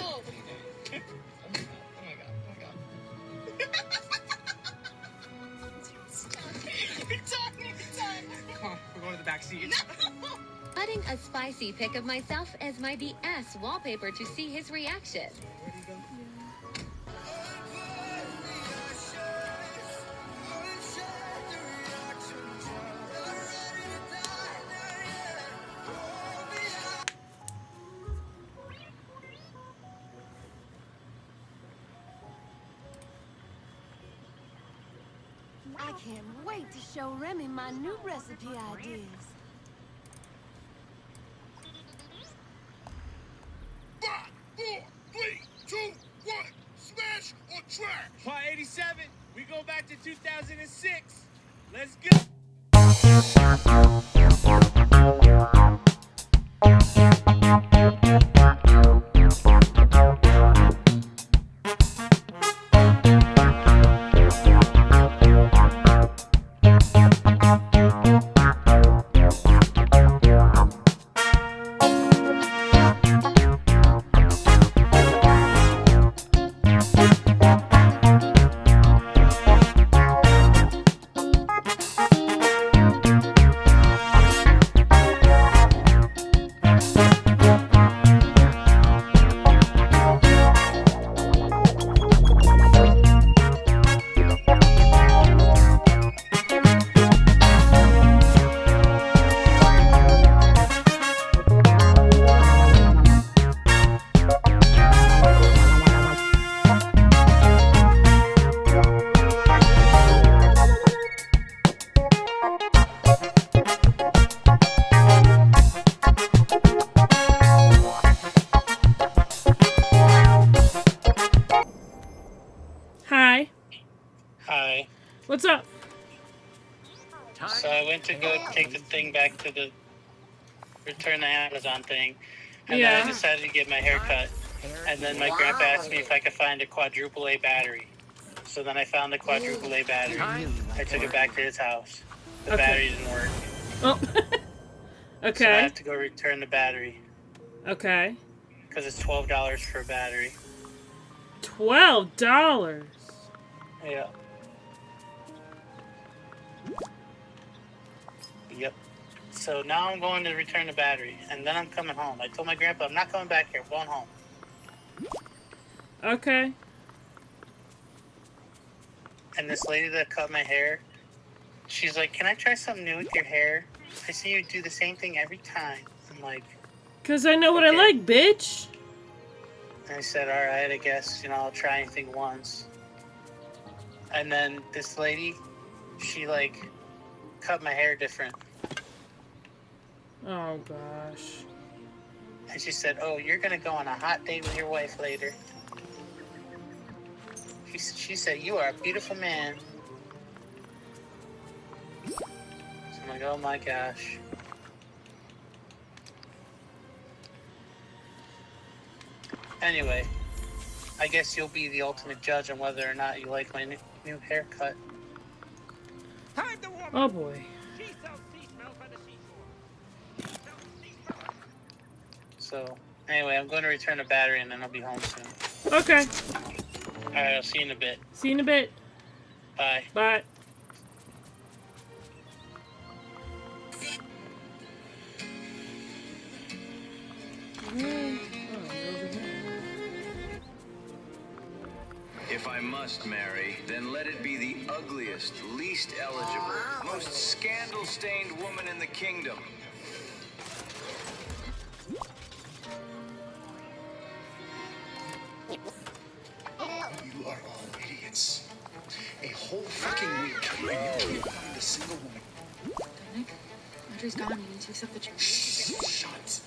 Oh my god. We're done. Come on, we're going to the back seat. No. Adding a spicy pic of myself as my BS wallpaper to see his reaction. Where do you go? I can't wait to show Remy my new recipe ideas. 5, 4, 3, 2, 1, smash or trash. Part 87, we go back to 2006. Let's go. Hi. What's up? So I went to go take the thing back to the return the Amazon thing, and then I decided to get my hair cut. And then my grandpa asked me if I could find a quadruple A battery. So then I found the quadruple A battery. I took it back to his house. The battery didn't work. Oh. Okay. So I have to go return the battery. Okay. Because it's $12 for a battery. $12? Yeah. Yep. So now I'm going to return the battery, and then I'm coming home. I told my grandpa I'm not coming back here. I'm going home. Okay. And this lady that cut my hair, she's like, "Can I try something new with your hair? I see you do the same thing every time." I'm like, "'Cause I know what I like, bitch." And I said, "All right, I guess, I'll try anything once." And then this lady, she like cut my hair different. Oh gosh. And she said, "Oh, you're gonna go on a hot date with your wife later." She said, "You are a beautiful man." So I'm like, oh my gosh. Anyway, I guess you'll be the ultimate judge on whether or not you like my new haircut. Oh boy. So, anyway, I'm going to return the battery and then I'll be home soon. Okay. Alright, I'll see you in a bit. See you in a bit. Bye. Bye. If I must marry, then let it be the ugliest, least eligible, most scandal-stained woman in the kingdom. You are all idiots. A whole fucking week, and you can't find a single woman. Dominic, Audrey's gone. You need to accept the truth. Shut.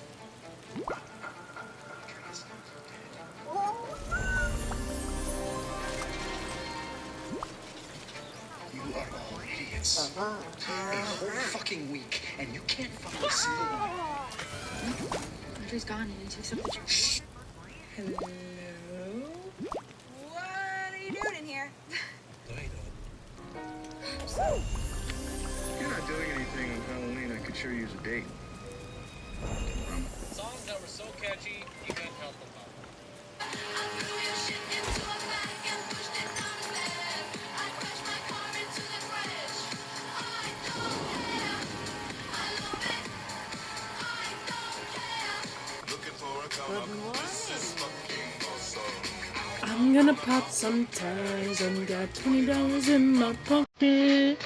You are all idiots. A whole fucking week, and you can't find a single woman. Audrey's gone. You need to accept the truth. Hello? What are you doing in here? If you're not doing anything on Halloween, I could sure use a date. Songs that were so catchy, you couldn't help but love them. I'm gonna pop some tags and got $20 in my pocket.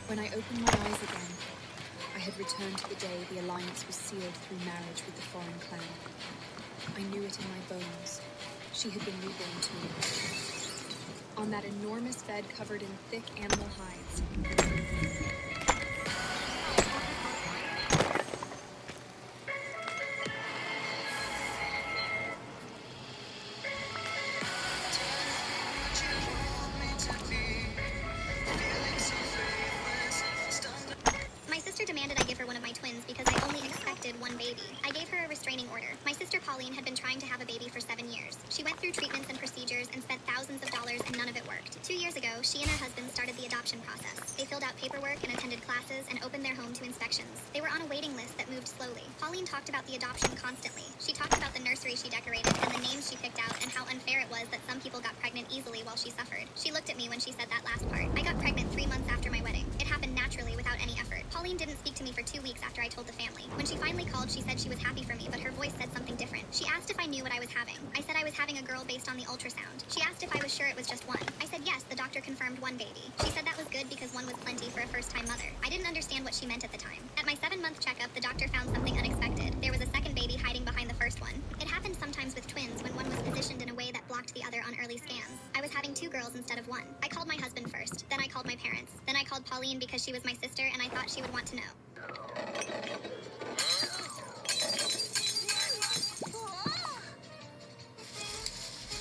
When I opened my eyes again, I had returned to the day the alliance was sealed through marriage with the foreign clan. I knew it in my bones. She had been reborn to me. On that enormous bed covered in thick animal hides. My sister demanded I give her one of my twins because I only expected one baby. I gave her a restraining order. My sister Pauline had been trying to have a baby for 7 years. She went through treatments and procedures and spent thousands of dollars and none of it worked. 2 years ago, she and her husband started the adoption process. They filled out paperwork and attended classes and opened their home to inspections. They were on a waiting list that moved slowly. Pauline talked about the adoption constantly. She talked about the nursery she decorated and the names she picked out and how unfair it was that some people got pregnant easily while she suffered. She looked at me when she said that last part. I got pregnant 3 months after my wedding. It happened naturally without any effort. Pauline didn't speak to me for 2 weeks after I told the family. When she finally called, she said she was happy for me, but her voice said something different. She asked if I knew what I was having. I said I was having a girl based on the ultrasound. She asked if I was sure it was just one. I said yes, the doctor confirmed one baby. She said that was good because one was plenty for a first-time mother. I didn't understand what she meant at the time. At my 7-month checkup, the doctor found something unexpected. There was a second baby hiding behind the first one. It happened sometimes with twins when one was positioned in a way that blocked the other on early scans. I was having 2 girls instead of 1. I called my husband first, then I called my parents. Then I called Pauline because she was my sister and I thought she would want to know.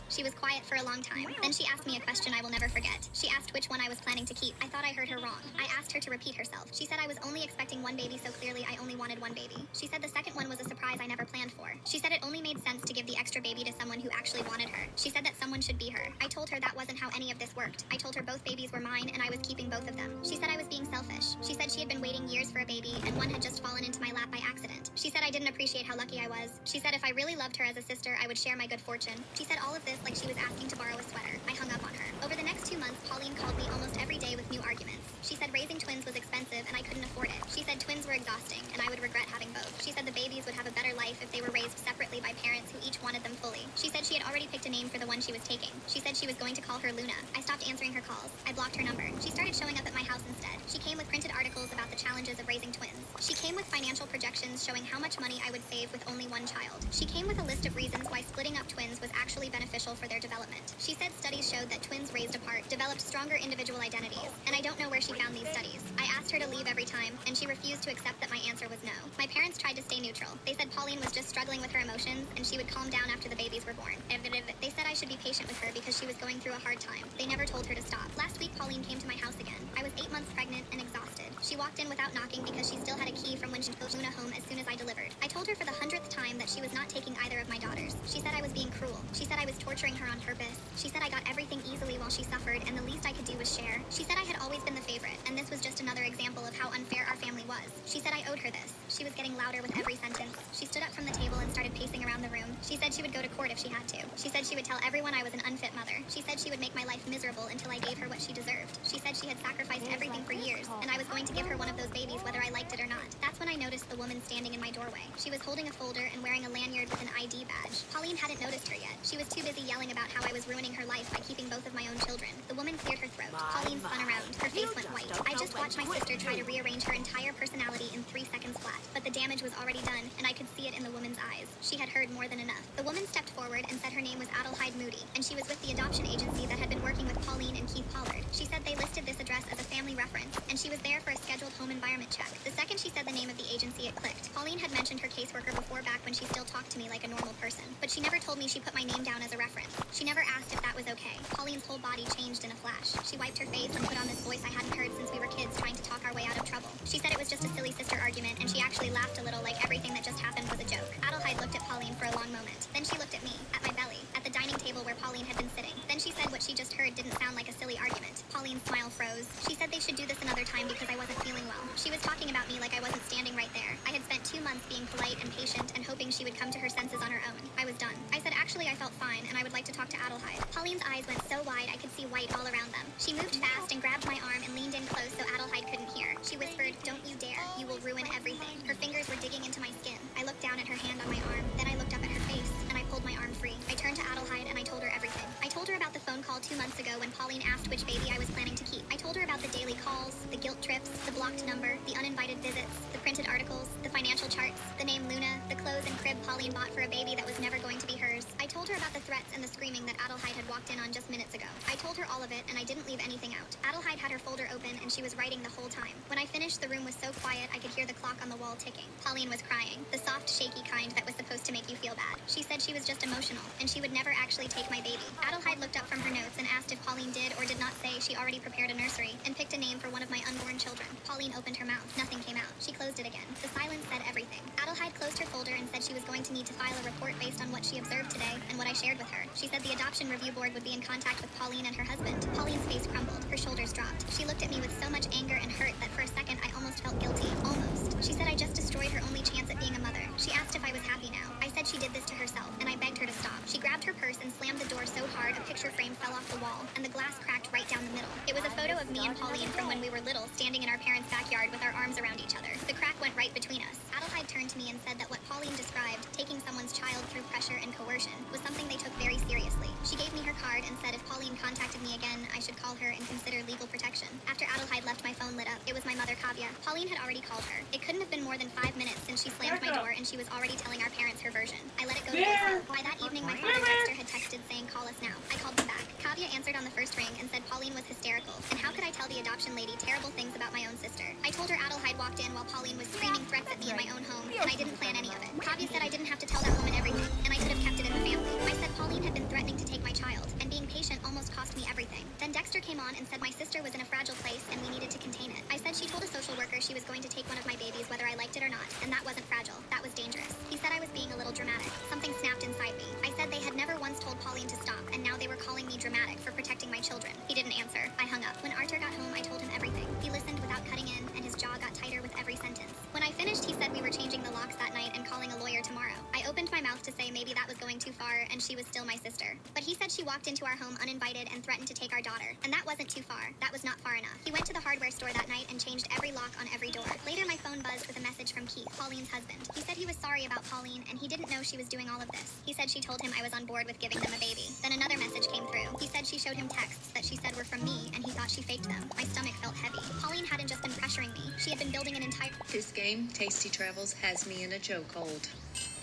She was quiet for a long time. Then she asked me a question I will never forget. She asked which one I was planning to keep. I thought I heard her wrong. I asked her to repeat herself. She said I was only expecting one baby, so clearly I only wanted one baby. She said the second one was a surprise I never planned for. She said it only made sense to give the extra baby to someone who actually wanted her. She said that someone should be her. I told her that wasn't how any of this worked. I told her both babies were mine and I was keeping both of them. She said I was being selfish. She said she had been waiting years for a baby and one had just fallen into my lap by accident. She said I didn't appreciate how lucky I was. She said if I really loved her as a sister, I would share my good fortune. She said all of this like she was asking to borrow a sweater. I hung up on her. Over the next 2 months, Pauline called me almost every day with new arguments. She said raising twins was expensive and I couldn't afford it. She said twins were exhausting and I would regret having both. She said the babies would have a better life if they were raised separately by parents who each wanted them fully. She said she had already picked a name for the one she was taking. She said she was going to call her Luna. I stopped answering her calls. I blocked her number. She started showing up at my house instead. She came with printed articles about the challenges of raising twins. She came with financial projections showing how much money I would save with only one child. She came with a list of reasons why splitting up twins was actually beneficial for their development. She said studies showed that twins raised apart developed stronger individual identities, and I don't know where she found these studies. I asked her to leave every time, and she refused to accept that my answer was no. My parents tried to stay neutral. They said Pauline was just struggling with her emotions, and she would calm down after the babies were born. They said I should be patient with her because she was going through a hard time. They never told her to stop. Last week, Pauline came to my house again. I was 8 months pregnant and exhausted. She walked in without knocking because she still had a key from when she took Luna home as soon as I delivered. I told her for the 100th time that she was not taking either of my daughters. She said I was being cruel. She said I was torturing her on purpose. She said I got everything easily while she suffered, and the least I could do was share. She said I had always been the favorite, and this was just another example of how unfair our family was. She said I owed her this. She was getting louder with every sentence. She stood up from the table and started pacing around the room. She said she would go to court if she had to. She said she would tell everyone I was an unfit mother. She said she would make my life miserable until I gave her what she deserved. She said she had sacrificed everything for years, and I was going to give her one of those babies whether I liked it or not. That's when I noticed the woman standing in my doorway. She was holding a folder and wearing a lanyard with an ID badge. Pauline hadn't noticed her yet. She was too busy yelling about how I was ruining her life by keeping both of my own children. The woman cleared her throat. Pauline spun around. Her face went white. I just watched my sister try to rearrange her entire personality in 3 seconds flat, but the damage was already done, and I could see it in the woman's eyes. She had heard more than enough. The woman stepped forward and said her name was Adelheid Moody, and she was with the adoption agency that had been working with Pauline and Keith Pollard. She said they listed this address as a family reference, and she was there for a scheduled home environment check. The second she said the name of the agency, it clicked. Pauline had mentioned her caseworker before, back when she still talked to me like a normal person, but she never told me she put my name down as a reference. She never asked if that was okay. Pauline's whole body changed in a flash. She wiped her face and put on this voice I hadn't heard since we were kids, trying to talk our way out of trouble. She said it was just a silly sister argument, and she actually laughed a little, like everything that just happened was a joke. Adelheid looked at Pauline for a long moment. Then she looked at me, at my belly, at the dining table where Pauline had been sitting. Then she said what she just heard didn't sound like a silly argument. Pauline's smile froze. She said they should do this another time because I wasn't feeling well. She was talking about me like I wasn't standing right there. I had spent 2 months being polite and patient and hoping she would come to her senses on her own. I was done. I said actually I felt fine and I would like to talk to Adelheid. Pauline's eyes went so wide I could see white all around them. She moved fast and grabbed my arm and leaned in close so Adelheid couldn't hear. She whispered, "Don't you dare. You will ruin everything." Her fingers were digging into my skin. I looked down at her hand on my arm. Then I looked up at her face and I pulled my arm free. I turned to Adelheid and I told her everything. I told her about the phone call 2 months ago when Pauline asked which baby I was planning to keep. I told her about the daily calls, the guilt trips, the blocked number, the uninvited visits, the printed articles, the financial charts, the name Luna, the clothes and crib Pauline bought for a baby that was never going to be hers. I told her about the threats and the screaming that Adelheid had walked in on just minutes ago. I told her all of it and I didn't leave anything out. Adelheid had her folder open and she was writing the whole time. When I finished, the room was so quiet I could hear the clock on the wall ticking. Pauline was crying, the soft, shaky kind that was supposed to make you feel bad. She said she was just emotional and she would never actually take my baby. Adelheid looked up from her notes and asked if Pauline did or did not say she already prepared a nursery and picked a name for one of my unborn children. Pauline opened her mouth. Nothing came out. She closed it again. The silence said everything. Adelheid closed her folder and said she was going to need to file a report based on what she observed today and what I shared with her. She said the adoption review board would be in contact with Pauline and her husband. Pauline's face crumbled. Her shoulders dropped. She looked at me with so much anger and hurt that for a second I almost felt guilty. Almost. She said I just destroyed her only chance at being a mother. She asked if I was happy now. I said she did this to herself, and I begged her to stop. She grabbed her purse and slammed the door so hard a picture frame fell off the wall, and the glass cracked right down the middle. It was a photo of me and Pauline from when we were little, standing in our parents' backyard with our arms around each other. The crack went right between us. Adelheid turned to me and said that what Pauline described, taking someone's child through pressure and coercion, was something they took very seriously. She gave me her card and said if Pauline contacted me again, I should call her and consider legal protection. After Adelheid left, my phone lit up. It was my mother, Kavya. Pauline had already called her. It couldn't have been more than 5 minutes since she slammed my door and she was already telling our parents her version. I let it go to voicemail. By that evening, my father Dexter had texted saying, "Call us now." I called them back. Kavya answered on the first ring and said Pauline was hysterical, and how could I tell the adoption lady terrible things about my own sister? I told her Adelheid walked in while Pauline was screaming threats at me in my own home, and I didn't plan any of it. Kavya said I didn't have to tell that woman everything, and I could have kept it in the family. I said Pauline had been threatening to take my child, and being patient almost cost me everything. Then Dexter came on and said my sister was in a fragile place and we needed to contain it. I said she told a social worker she was going to take one of my babies whether I liked it or not, and that wasn't fragile. That was dangerous. He said I was being a little dramatic. Something snapped inside me. I said they had never once told Pauline to stop, and now they were calling me dramatic for protecting my children. He didn't answer. I hung up. When Arthur got home, I told him everything. He listened without cutting in, and his jaw got tighter with every sentence. When I finished, he said we were changing the locks that night and calling a lawyer tomorrow. I opened my mouth to say maybe that was going too far, and she was still my sister. But he said she walked into our home uninvited and threatened to take our daughter, and that wasn't too far. That was not far enough. He went to the hardware store that night and changed every lock on every door. Later, my phone buzzed with a message from Keith, Pauline's husband. He said he was sorry about Pauline, and he didn't know she was doing all of this. He said she told him I was on board with giving them a baby. Then another message came through. He said she showed him texts that she said were from me, and he thought she faked them. My stomach felt heavy. Pauline hadn't just been pressuring me. She had been building an entire... This game, Tasty Travels, has me in a chokehold.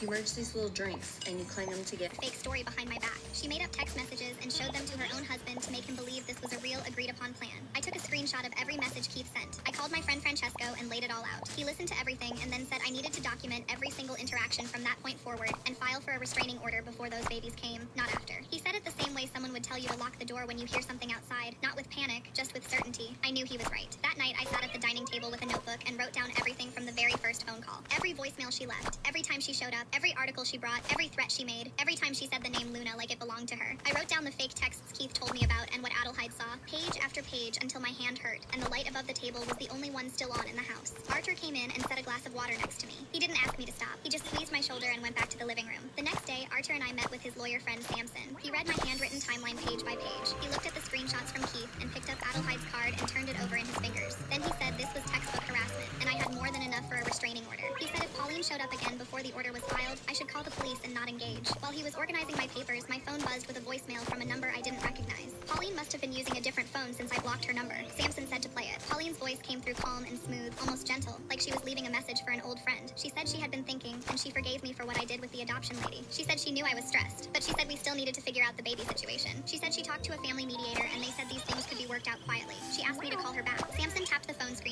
You merge these little drinks, and you claim them to get... fake story behind my back. She made up text messages and showed them to her own husband to make him believe this was a real, agreed-upon plan. I took a screenshot of every message Keith sent. I called my friend Francesco and laid it all out. He listened to everything and then said I needed to document every single interaction from that point forward and file for a restraining order before those babies came, not after. He said it the same way someone would tell you to lock the door when you hear something outside, not with panic, just with certainty. I knew he was right. That night, I sat at the dining table with a notebook and wrote down everything from the very first phone call. Every voicemail she left, every time she showed up, every article she brought, every threat she made, every time she said the name Luna like it belonged to her. I wrote down the fake texts Keith told me about and what Adelheid saw, page after page, until my hand hurt, and the light above the table was the only one still on in the house. Arthur came in and set a glass of water next to me. He didn't ask me to stop. He just squeezed my shoulder and went back to the living room. The next day, Arthur and I met with his lawyer friend Samson. He read my handwritten timeline page by page. He looked at the screenshots from Keith and picked up Adelheid's card and turned it over in his fingers. Then he said this was textbook harassment, and I had more than enough for a restraining order. He said if Pauline showed up again before the order was filed, I should call the police and not engage. While he was organizing my papers, my phone buzzed with a voicemail from a number I didn't recognize. Pauline must have been using a different phone since I blocked her number. Samson said to play it. Pauline's voice came through calm and smooth, almost gentle, like she was leaving a message for an old friend. She said she had been thinking, and she forgave me for what I did with the adoption lady. She said she knew I was stressed, but she said we still needed to figure out the baby situation. She said she talked to a family mediator, and they said these things could be worked out quietly. She asked me to call her back. Samson tapped the phone screen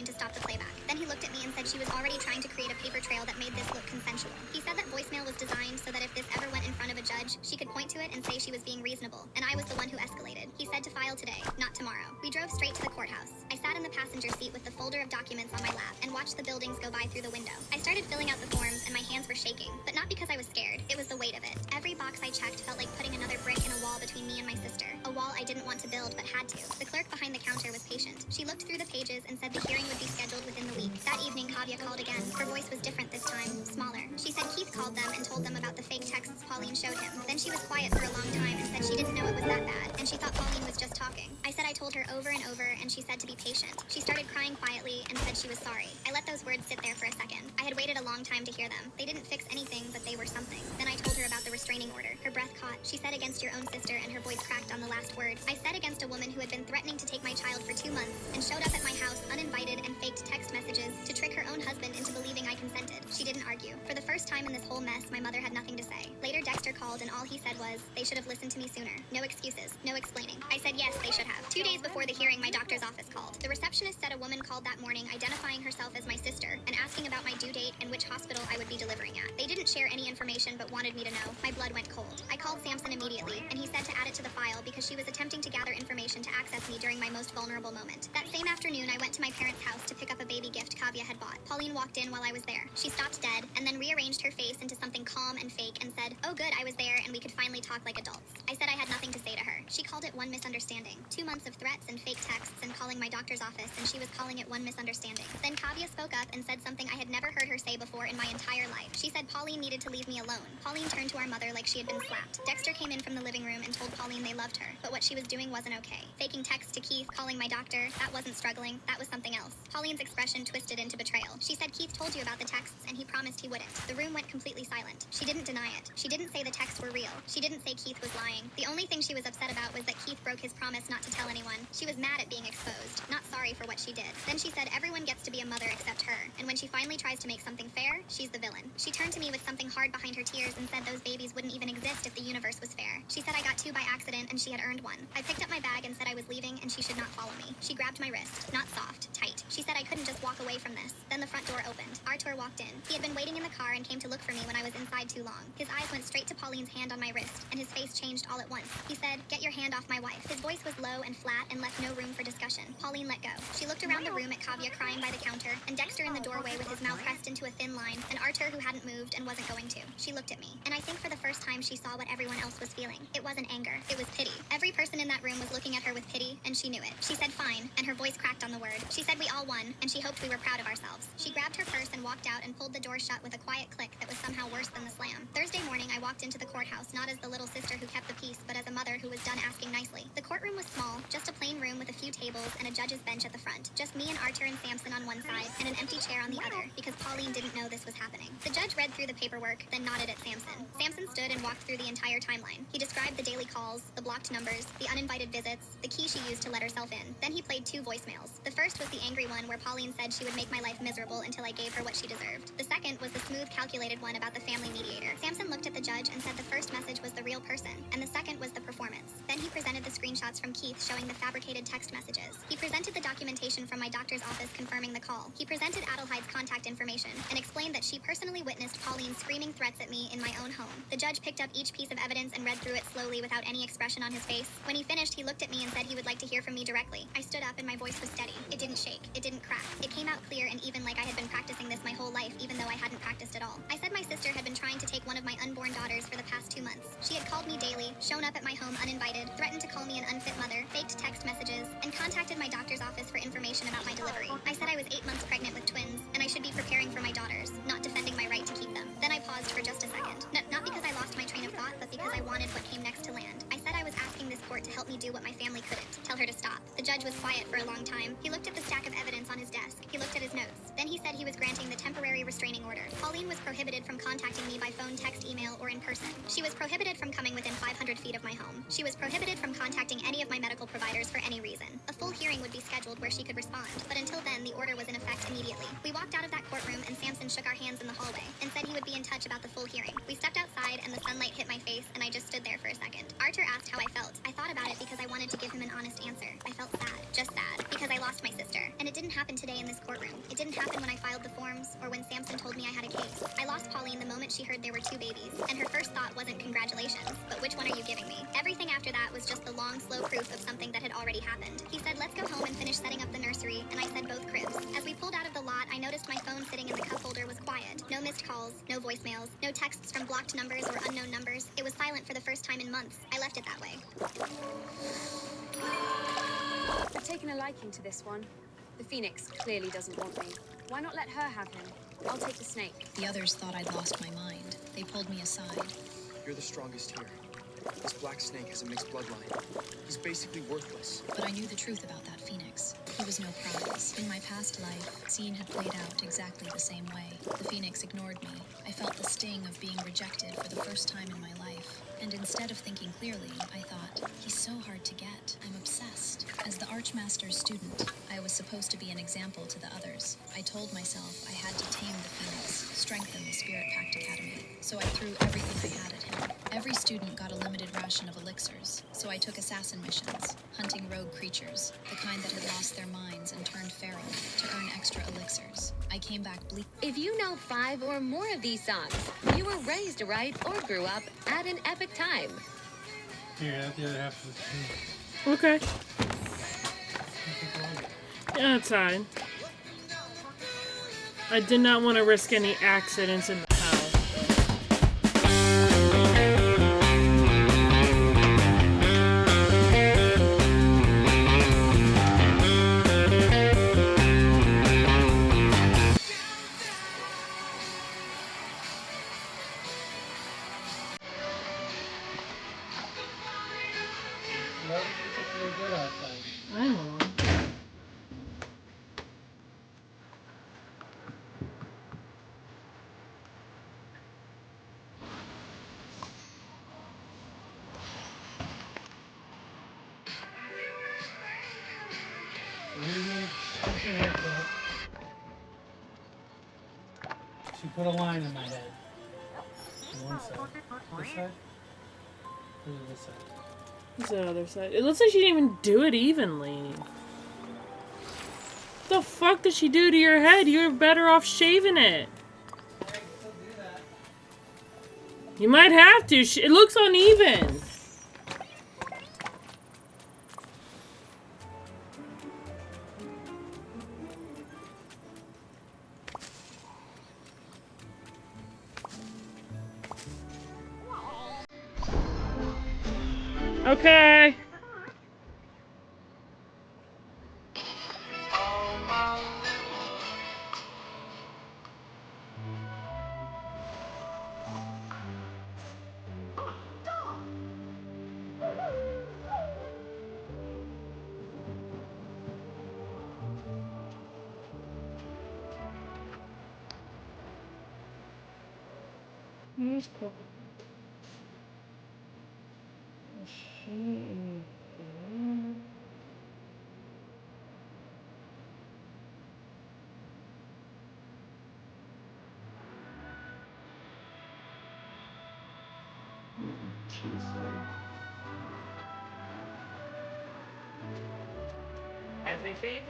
already trying to create a paper trail that made this look consensual. He said that voicemail was designed so that if this ever went in front of a judge, she could point to it and say she was being reasonable, and I was the one who escalated. He said to file today, not tomorrow. We drove straight to the courthouse. I sat in the passenger seat with the folder of documents on my lap and watched the buildings go by through the window. I started filling out the forms and my hands were shaking, but not because I was scared. It was the weight of it. Every box I checked felt like putting another brick in a wall between me and my sister. A wall I didn't want to build but had to. The clerk behind the counter was patient. She looked through the pages and said the hearing would be scheduled within the week. That evening, Kavya called again. Her voice was different this time, smaller. She said Keith called them and told them about the fake texts Pauline showed him. Then she was quiet for a long time and said she didn't know it was that bad, and she thought Pauline was just talking. I said I told her over and over, and she said to be patient. She started crying quietly and said she was sorry. I let those words sit there for a second. I had waited a long time to hear them. They didn't fix anything, but they were something. Then I told her about the restraining order. Her breath caught. She said against your own sister, and her voice cracked on the last word. I said against a woman who had been threatening to take my child for 2 months and showed up at my house uninvited and faked text messages to trick her own husband into believing I consented. She didn't argue. For the first time in this whole mess, my mother had nothing to say. Later, Dexter called, and all he said was, they should have listened to me sooner. No excuses. No explaining. I said yes, they should have. 2 days before the hearing, my doctor's office called. The receptionist said a woman called that morning identifying herself as my sister and asking about my due date and which hospital I would be delivering at. They didn't share any information but wanted me to know. My blood went cold. I called Samson immediately, and he said to add it to the file because she was attempting to gather information to access me during my most vulnerable moment. That same afternoon, I went to my parents' house to pick up a baby gift Kavya had bought. Pauline walked in while I was there. She stopped dead and then rearranged her face into something calm and fake and said, oh good, I was there and we could finally talk like adults. I said I had nothing to say to her. She called it one misunderstanding. 2 months of threats and fake texts and calling my doctor's office, and she was calling it one misunderstanding. Then Kavya spoke up and said something I had never heard her say before in my entire life. She said Pauline needed to leave me alone. Pauline turned to our mother like she had been slapped. Dexter came in from the living room and told Pauline they loved her, but what she was doing wasn't okay. Faking texts to Keith, calling my doctor, that wasn't struggling, that was something else. Pauline's expression twisted into betrayal. She said Keith told you about the texts and he promised he wouldn't. The room went completely silent. She didn't deny it. She didn't say the texts were real. She didn't say Keith was lying. The only thing she was upset about was that Keith broke his promise not to tell anyone. She was mad at being exposed, not sorry for what she did. Then she said everyone gets to be a mother except her, and when she finally tries to make something fair, she's the villain. She turned to me with something hard behind her tears and said those babies wouldn't even exist if the universe was fair. She said I got 2 by accident and she had earned 1. I picked up my bag and said I was leaving and she should not follow me. She grabbed my wrist, not soft, tight. She said I couldn't just walk away from this. Then the front door opened. Artur walked in. He had been waiting in the car and came to look for me when I was inside too long. His eyes went straight to Pauline's hand on my wrist, and his face changed all at once. He said, get your hand off my wife. His voice was low and flat and left no room for discussion. Pauline let go. She looked around the room at Kavya crying by the counter, and Dexter in the doorway with his mouth pressed into a thin line, and Artur who hadn't moved and wasn't going to. She looked at me, and I think for the first time she saw what everyone else was feeling. It wasn't anger. It was pity. Every person in that room was looking at her with pity, and she knew it. She said fine, and her voice cracked on the word. She said we all won, and she hoped we were proud of ourselves. She grabbed her purse and walked out and pulled the door shut with a quiet click that was somehow worse than the slam. Thursday morning, I walked into the courthouse not as the little sister who kept the peace, but as a mother who was done asking nicely. The courtroom was small, just a plain room with a few tables and a judge's bench at the front. Just me and Artur and Samson on one side, and an empty chair on the other, because Pauline didn't know this was happening. The judge read through the paperwork, then nodded at Samson. Samson stood and walked through the entire timeline. He described the daily calls, the blocked numbers, the uninvited visits, the key she used to let herself in. Then he played 2 voicemails. The first was the angry one where Pauline said she would make my life miserable until I gave her what she deserved. The second was the smooth, calculated one about the family mediator. Samson looked at the judge and said the first message was the real person, and the second was the performance. Then he presented the screenshots from Keith showing the fabricated text messages. He presented the documentation from my doctor's office confirming the call. He presented Adelheide's contact information and explained that she personally witnessed Pauline screaming threats at me in my own home. The judge picked up each piece of evidence and read through it slowly without any expression on his face. When he finished, he looked at me and said he would like to hear from me directly. I stood up and my voice was steady. It didn't shake. It didn't crack. It came out clear and even like I had been practicing this my whole life, even though I hadn't practiced at all. I said my sister had been trying to take one of my unborn daughters for the past 2 months. She had called me daily, shown up at my home uninvited, threatened to call me an unfit mother, faked text messages, and contacted my doctor's office for information about my delivery. I said I was 8 months pregnant with twins, and I should be preparing for my daughters, not defending my right to keep them. Then I paused for just a second. Not because I lost my train of thought, but because I wanted what came next to land. I said I was asking this court to help me do what my family couldn't. Tell her to stop. The judge was quiet for a long time. He looked at the stack of evidence on his desk. He looked at his notes. Then he said he was granting the temporary restraining order. Pauline was prohibited from contacting me by phone, text, email, or in person. She was prohibited from coming within 500 feet of my home. She was prohibited from contacting any of my medical providers for any reason. A full hearing would be scheduled where she could respond, but until then, the order was in effect immediately. We walked out of that courtroom and Samson shook our hands in the hallway and said he would be in touch about the full hearing. We stepped outside and the sunlight hit my face and I just stood there for a second. Artur asked how I felt. I thought about it because I wanted to give him an honest answer. I felt sad, just sad, because I lost my sister. And it didn't happen today in this courtroom. It didn't happen when I filed the forms or when Samson told me I had a case. I lost Pauline the moment she heard there were 2 babies, and her first thought wasn't congratulations, but which one are you giving me? Everything after that was just the long, slow proof of something that had already happened. He said, let's go home and finish setting up the nursery, and I said both cribs. As we pulled out of the lot, I noticed my phone sitting in the cup holder was quiet. No missed calls, no voicemails, no texts from blocked numbers or unknown numbers. It was silent for the first time in months. I left it that way. I've taken a liking to this one. The Phoenix clearly doesn't want me. Why not let her have him? I'll take the snake. The others thought I'd lost my mind. They pulled me aside. You're the strongest here. This black snake has a mixed bloodline. He's basically worthless. But I knew the truth about that Phoenix. He was no prize. In my past life, scene had played out exactly the same way. The Phoenix ignored me. I felt the sting of being rejected for the first time in my life. And instead of thinking clearly, I thought, he's so hard to get. I'm obsessed. As the Archmaster's student, I was supposed to be an example to the others. I told myself I had to tame the Phoenix, strengthen the Spirit Pact Academy. So I threw everything I had at him. Every student got a limited ration of elixirs, so I took assassin missions, hunting rogue creatures, the kind that had lost their minds and turned feral, to earn extra elixirs. I came back bleak. If you know 5 or more of these songs, you were raised right or grew up at an epic time. Here, that's the other half of the Okay. Yeah, that's fine. I did not want to risk any accidents in the house. I know. She put a line in my head. On one side. This side? Or this side? What's the other side? It looks like she didn't even do it evenly. What the fuck did she do to your head? You were better off shaving it. You might have to. It looks uneven. Okay. That's cool. Everything?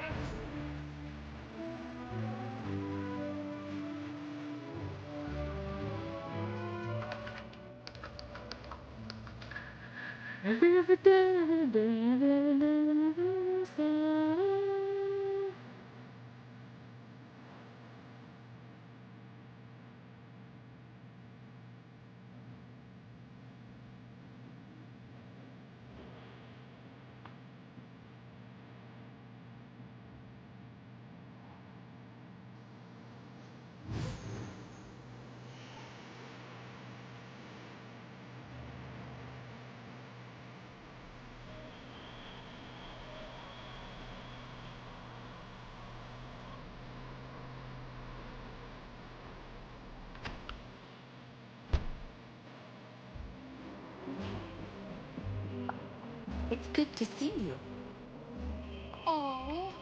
It's good to see you. Oh.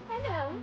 Hello.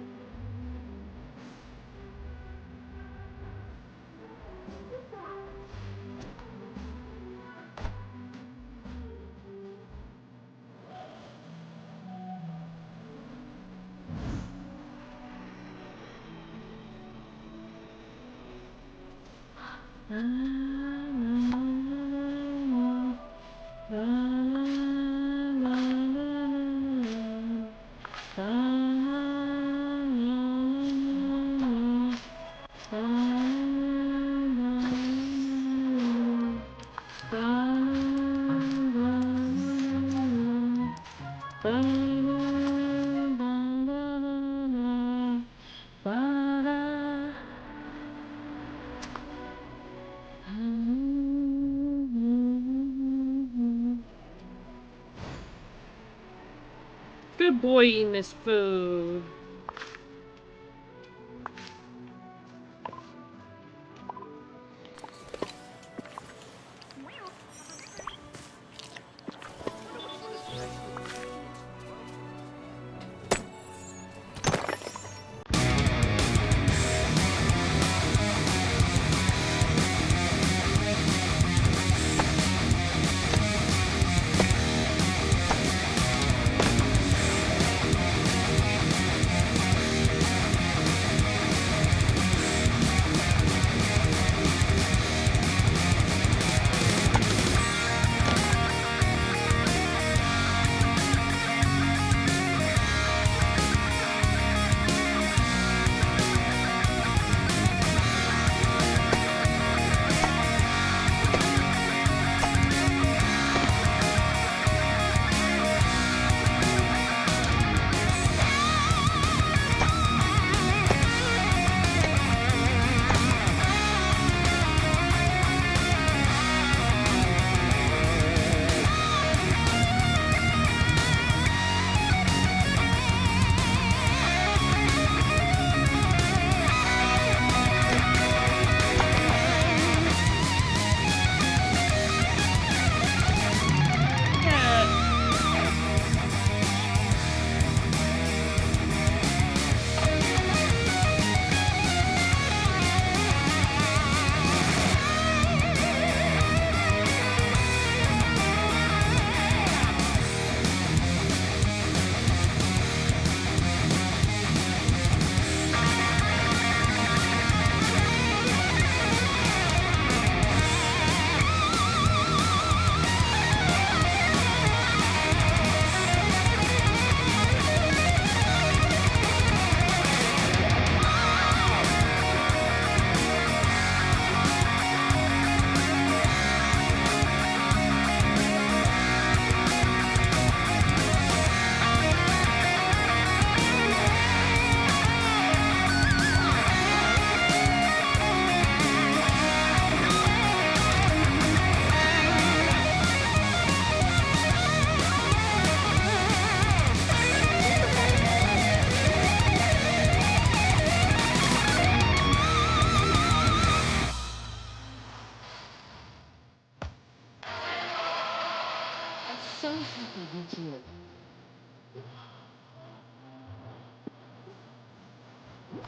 Good boy eating this food.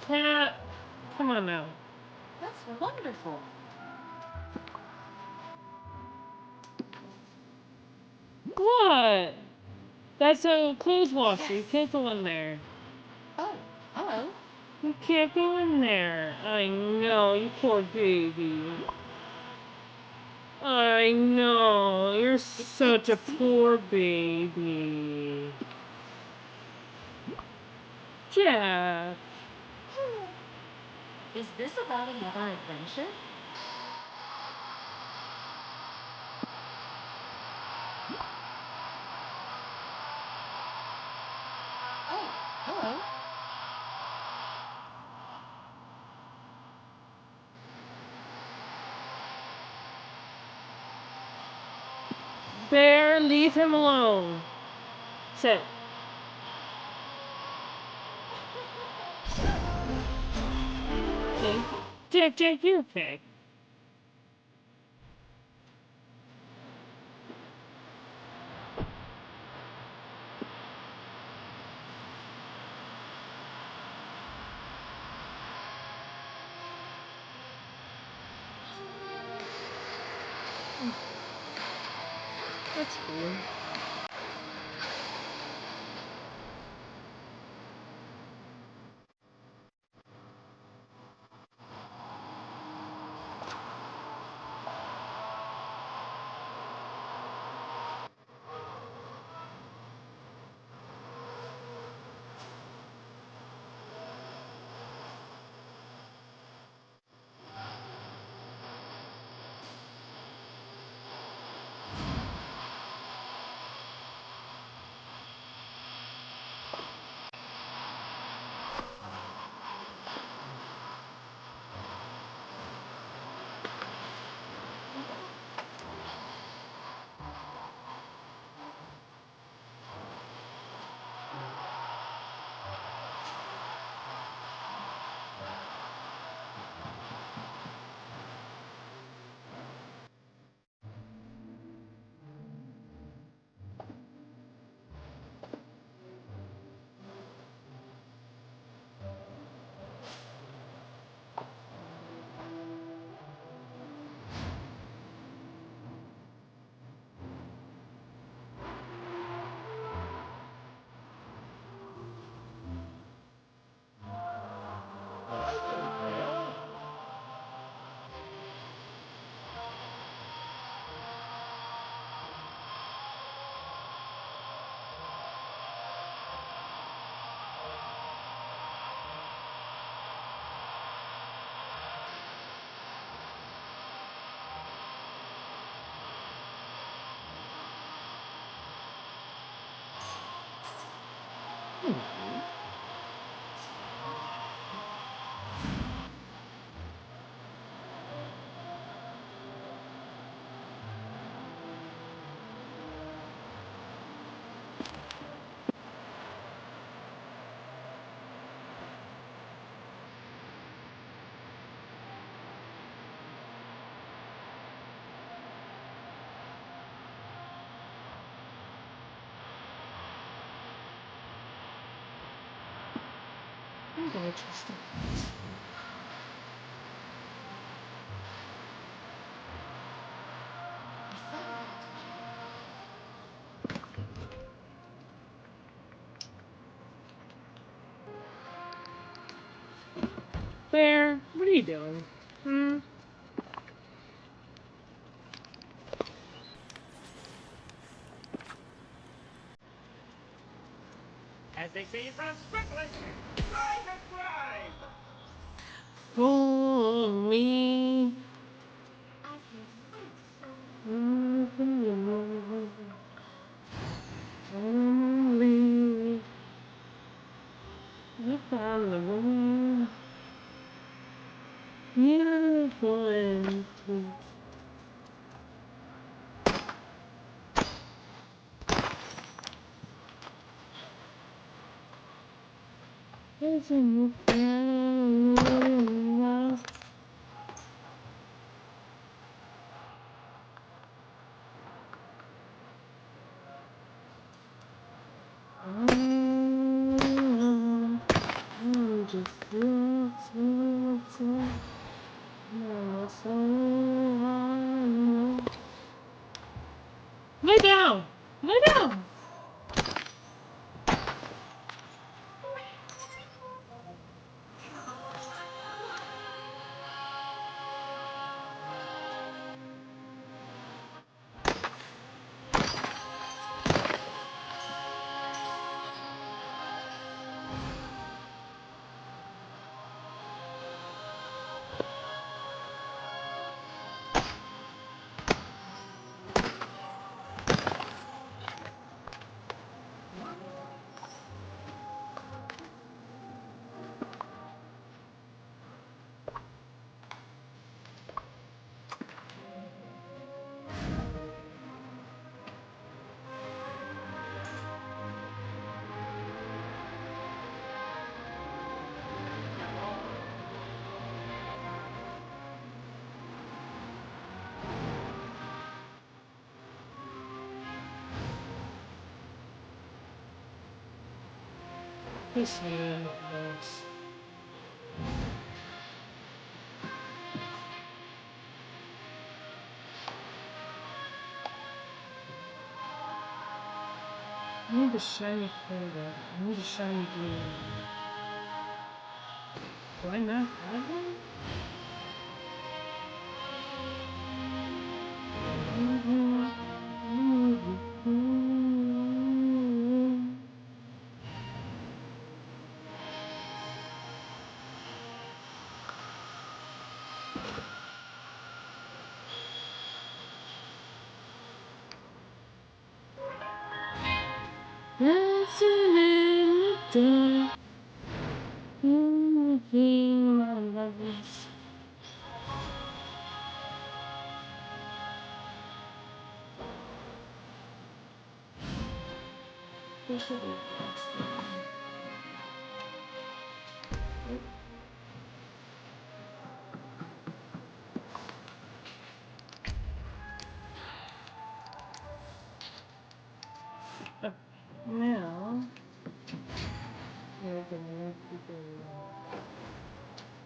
Pat, come on now. That's wonderful. What? That's a clothes washer. You can't go in there. Oh, hello. You can't go in there. I know, you poor baby. I know, you're such a poor baby. Jeff. Is this about another adventure? Oh, hello. Bear, leave him alone. Sit. Jack, you pick. That's cool. Interesting. Bear, what are you doing? Hmm? As they say in France, quickly, drive and drive. For me. Only you found the one. Yeah, one. Isn't it? Lay down! Lay down! This man is. I need a shiny further. I need a shiny blue. Do I not have one? Dancing in the dark. Now, we're going to go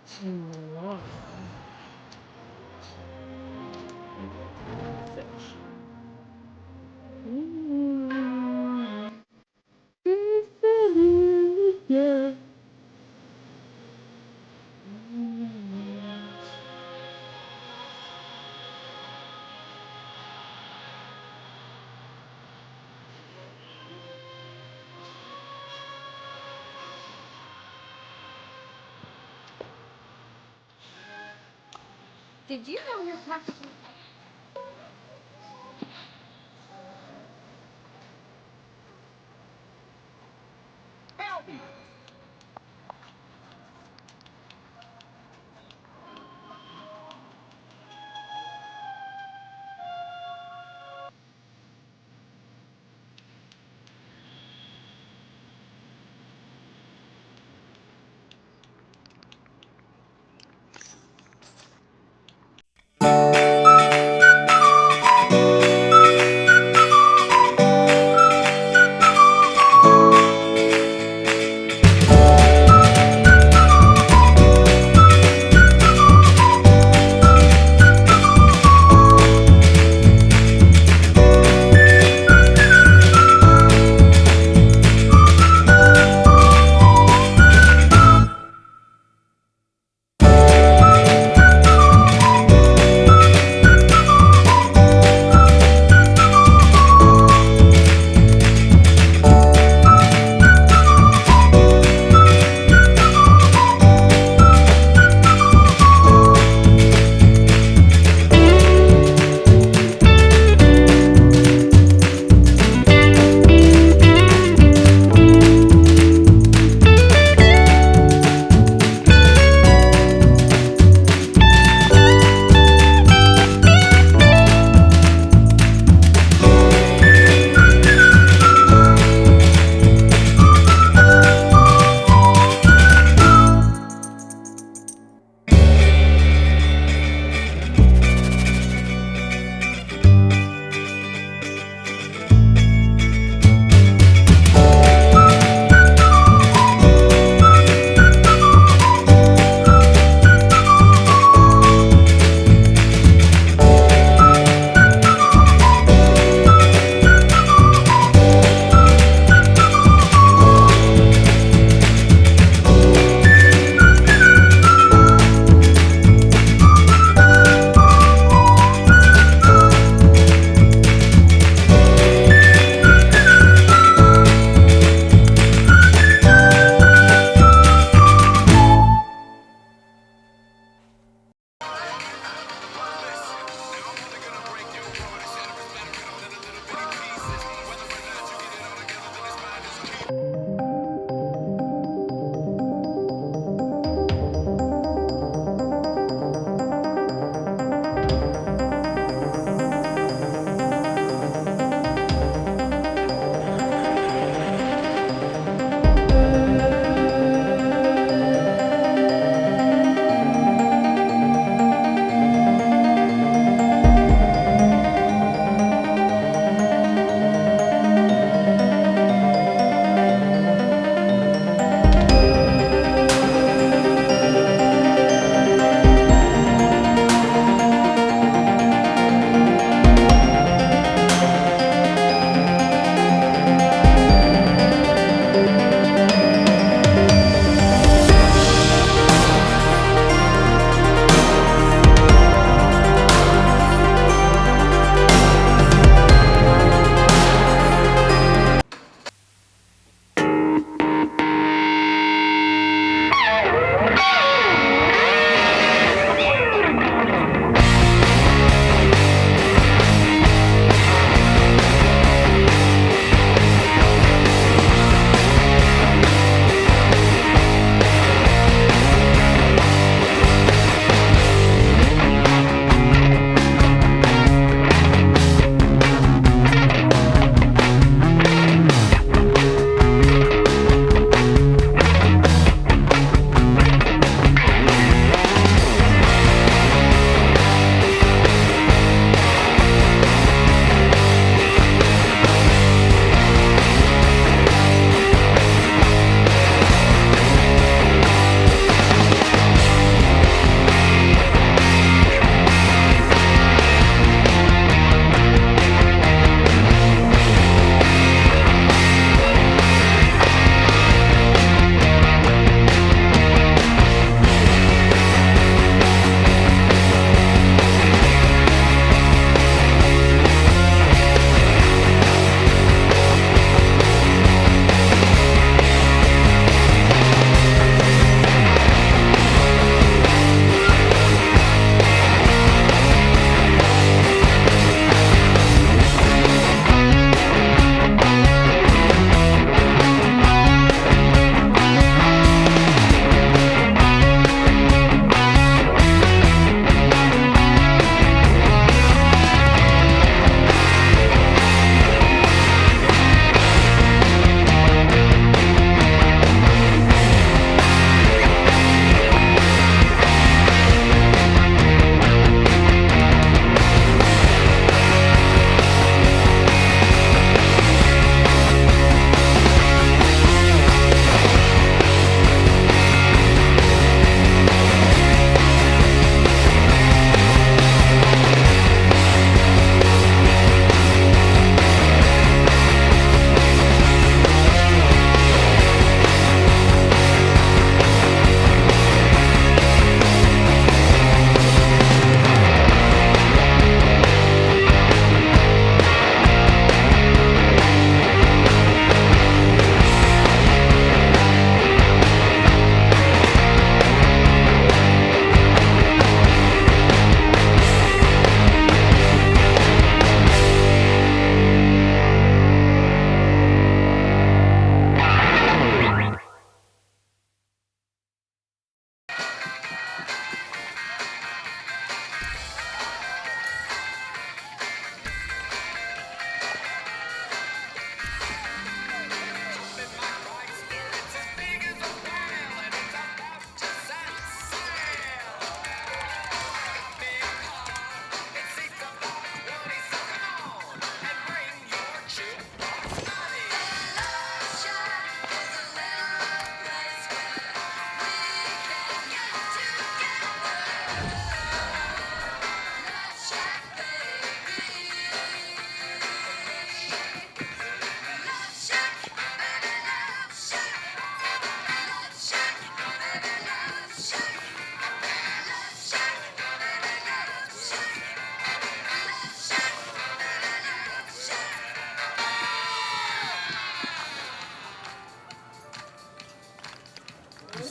to water. Fish. Yeah. Did you know your pastor?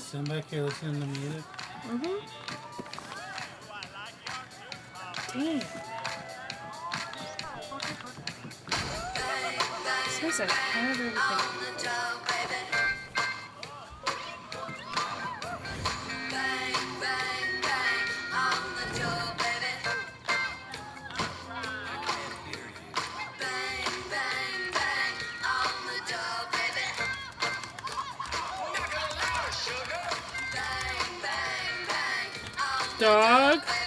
sitting back here listening to music. Mm-hmm. Dang. This is a harder Dog.